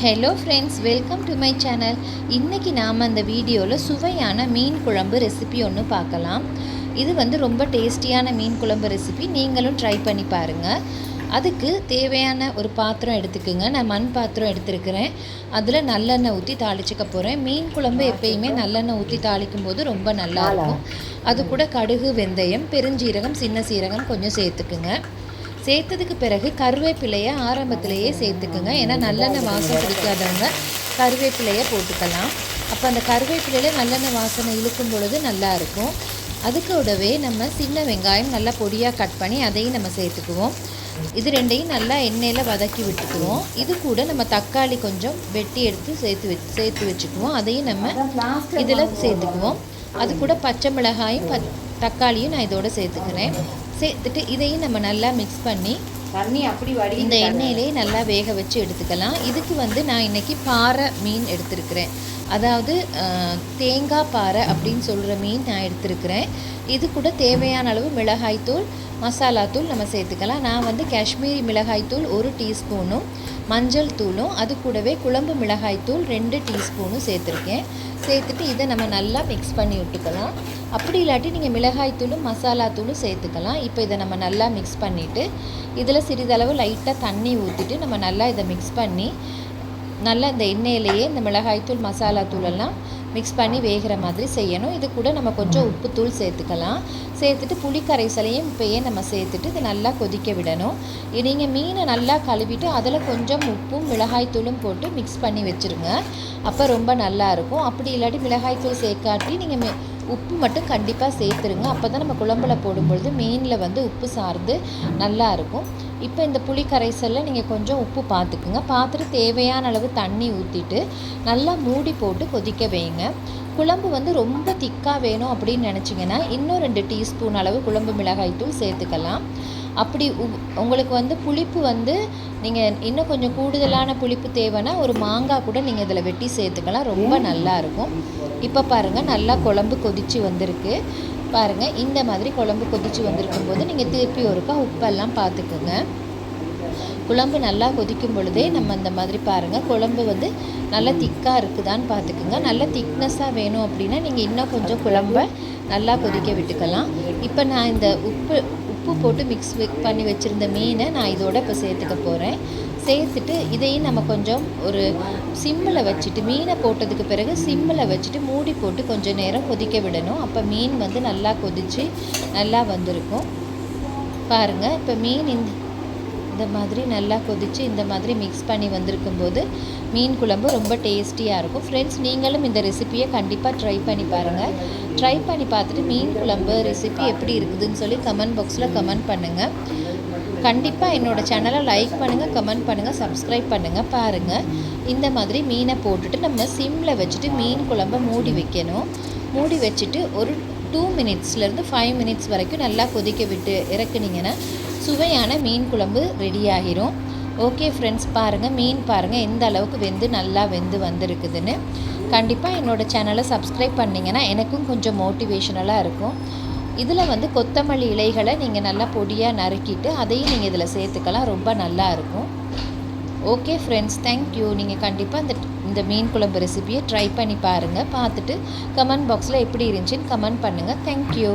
Hello friends, welcome to my channel. இன்றைக்கி நாம் அந்த வீடியோவில் சுவையான மீன் குழம்பு ரெசிபி ஒன்று பார்க்கலாம். இது ரொம்ப டேஸ்டியான மீன் குழம்பு ரெசிபி. நீங்களும் ட்ரை பண்ணி பாருங்கள். அதுக்கு தேவையான ஒரு பாத்திரம் எடுத்துக்குங்க. நான் மண் பாத்திரம் எடுத்துருக்கிறேன். அதில் நல்லெண்ணெய் ஊற்றி தாளிச்சிக்க போகிறேன். மீன் குழம்பு எப்பயுமே நல்லெண்ணெய் ஊற்றி தாளிக்கும் போது ரொம்ப நல்லாயிருக்கும். அது கூட கடுகு, வெந்தயம், பெருஞ்சீரகம், சின்ன சீரகம் கொஞ்சம் சேர்த்துக்குங்க. சேர்த்ததுக்கு பிறகு கருவேப்பிலையை ஆரம்பத்திலேயே சேர்த்துக்குங்க. ஏன்னா நல்லெண்ணெய் வாசம் பிடிக்காதவங்க கருவேப்பிலையை போட்டுக்கலாம். அப்போ அந்த கருவேப்பிலையில் நல்லெண்ணெய் வாசனை இழுக்கும் பொழுது நல்லாயிருக்கும். அதுக்கூடவே நம்ம சின்ன வெங்காயம் நல்லா பொடியாக கட் பண்ணி அதையும் நம்ம சேர்த்துக்குவோம். இது ரெண்டையும் நல்லா எண்ணெயில் வதக்கி விட்டுக்குவோம். இது கூட நம்ம தக்காளி கொஞ்சம் வெட்டி எடுத்து சேர்த்து வச்சுக்குவோம். அதையும் நம்ம இதில் சேர்த்துக்குவோம். அது கூட பச்சை மிளகாயும் தக்காளியும் நான் இதோட சேர்த்துக்கிறேன். சேர்த்துட்டு இதையும் நம்ம நல்லா மிக்ஸ் பண்ணி இந்த எண்ணெயிலே நல்லா வேக வச்சு எடுத்துக்கலாம். இதுக்கு நான் இன்றைக்கி பாறை மீன் எடுத்துருக்கிறேன். அதாவது தேங்காய் பாறை அப்படின்னு சொல்கிற மீன் நான் எடுத்துருக்கிறேன். இது கூட தேவையான அளவு மிளகாய்த்தூள், மசாலாத்தூள் நம்ம சேர்த்துக்கலாம். நான் காஷ்மீரி மிளகாய்த்தூள் 1 டீஸ்பூனும், மஞ்சள் தூளும், அது கூடவே குழம்பு மிளகாய்த்தூள் 2 டீஸ்பூனும் சேர்த்துருக்கேன். சேர்த்துட்டு இதை நம்ம நல்லா மிக்ஸ் பண்ணி விட்டுக்கலாம். அப்படி இல்லாட்டி நீங்கள் மிளகாய்த்தூளும் மசாலாத்தூளும் சேர்த்துக்கலாம். இப்போ இதை நம்ம நல்லா மிக்ஸ் பண்ணிவிட்டு இதில் சிறிதளவு லைட்டாக தண்ணி ஊற்றிட்டு நம்ம நல்லா இதை மிக்ஸ் பண்ணி நல்லா இந்த எண்ணெயிலேயே இந்த மிளகாய்த்தூள் மசாலாத்தூளெல்லாம் மிக்ஸ் பண்ணி வேகிற மாதிரி செய்யணும். இது கூட நம்ம கொஞ்சம் உப்புத்தூள் சேர்த்துக்கலாம். சேர்த்துட்டு புளி கரைசலையும் இப்போயே நம்ம சேர்த்துட்டு இதை நல்லா கொதிக்க விடணும். நீங்கள் மீனை நல்லா கழுவிட்டு அதில் கொஞ்சம் உப்பும் மிளகாய்த்தூளும் போட்டு மிக்ஸ் பண்ணி வச்சுருங்க. அப்போ ரொம்ப நல்லாயிருக்கும். அப்படி இல்லாட்டி மிளகாய்த்தூள் சேர்க்காட்டி நீங்கள் உப்பு மட்டும் கண்டிப்பாக சேர்த்துருங்க. அப்போ தான் நம்ம குழம்புல போடும்பொழுது மீனில் உப்பு சார்ந்து நல்லாயிருக்கும். இப்போ இந்த புளி கரைசலில் நீங்கள் கொஞ்சம் உப்பு பார்த்துக்குங்க. பார்த்துட்டு தேவையான அளவு தண்ணி ஊற்றிட்டு நல்லா மூடி போட்டு கொதிக்க வைங்க. குழம்பு ரொம்ப திக்காக வேணும் அப்படின்னு நினச்சிங்கன்னா இன்னும் 2 டீஸ்பூன் அளவு குழம்பு மிளகாய்த்தூள் சேர்த்துக்கலாம். அப்படி உங்களுக்கு புளிப்பு நீங்கள் இன்னும் கொஞ்சம் கூடுதலான புளிப்பு தேவைன்னா ஒரு மாங்காய் கூட நீங்கள் இதில் வெட்டி சேர்த்துக்கலாம். ரொம்ப நல்லாயிருக்கும். இப்போ பாருங்கள், நல்லா குழம்பு கொதித்து வந்திருக்கு. பாருங்கள், இந்த மாதிரி குழம்பு கொதித்து வந்திருக்கும் போது நீங்கள் திருப்பி ஒருக்கா உப்பெல்லாம் பார்த்துக்குங்க. குழம்பு நல்லா கொதிக்கும் பொழுதே நம்ம இந்த மாதிரி பாருங்கள், குழம்பு நல்லா திக்காக இருக்குதான்னு பார்த்துக்குங்க. நல்லா திக்னஸாக வேணும் அப்படின்னா நீங்கள் இன்னும் கொஞ்சம் குழம்பை நல்லா கொதிக்க விட்டுக்கலாம். இப்போ நான் இந்த உப்பு போட்டு மிக்ஸ் பண்ணி வச்சுருந்த மீனை நான் இதோட இப்போ சேர்த்துக்க போகிறேன். சேர்த்துட்டு இதையும் நம்ம கொஞ்சம் ஒரு சிம்மில் வச்சுட்டு மீனை போட்டதுக்கு பிறகு சிம்மில் வச்சுட்டு மூடி போட்டு கொஞ்சம் நேரம் கொதிக்க விடணும். அப்போ மீன் நல்லா கொதித்து நல்லா வந்திருக்கும். பாருங்கள், இப்போ மீன் இந்த மாதிரி நல்லா கொதித்து இந்த மாதிரி மிக்ஸ் பண்ணி வந்திருக்கும் போது மீன் குழம்பு ரொம்ப டேஸ்டியாக இருக்கும். ஃப்ரெண்ட்ஸ், நீங்களும் இந்த ரெசிப்பியை கண்டிப்பாக ட்ரை பண்ணி பாருங்கள். ட்ரை பண்ணி பார்த்துட்டு மீன் குழம்பு ரெசிபி எப்படி இருக்குதுன்னு சொல்லி கமெண்ட் பாக்ஸில் கமெண்ட் பண்ணுங்கள். கண்டிப்பாக என்னோடய சேனலை லைக் பண்ணுங்கள், கமெண்ட் பண்ணுங்கள், சப்ஸ்கிரைப் பண்ணுங்கள். பாருங்கள், இந்த மாதிரி மீனை போட்டுட்டு நம்ம சிம்மில் வச்சுட்டு மீன் குழம்பை மூடி வைக்கணும். மூடி வச்சுட்டு ஒரு 2 மினிட்ஸ்லேருந்து 5 மினிட்ஸ் வரைக்கும் நல்லா கொதிக்க விட்டு இறக்குனீங்கன்னா சுவையான மீன் குழம்பு ரெடி ஆகிரும். ஓகே ஃப்ரெண்ட்ஸ், பாருங்கள், மீன் பாருங்கள் எந்த அளவுக்கு நல்லா வெந்து வந்திருக்குதுன்னு. கண்டிப்பாக என்னோடய சேனலை சப்ஸ்கிரைப் பண்ணிங்கன்னா எனக்கும் கொஞ்சம் மோட்டிவேஷனலாக இருக்கும். இதில் கொத்தமல்லி இலைகளை நீங்கள் நல்லா பொடியாக நறுக்கிட்டு அதையும் நீங்கள் இதில் சேர்த்துக்கலாம். ரொம்ப நல்லா இருக்கும். Okay friends, thank you. நீங்கள் கண்டிப்பாக இந்த மீன் குழம்பு ரெசிபியை ட்ரை பண்ணி பாருங்கள். பார்த்துட்டு கமெண்ட் பாக்ஸில் எப்படி இருந்துச்சுன்னு கமெண்ட் பண்ணுங்கள். தேங்க்யூ.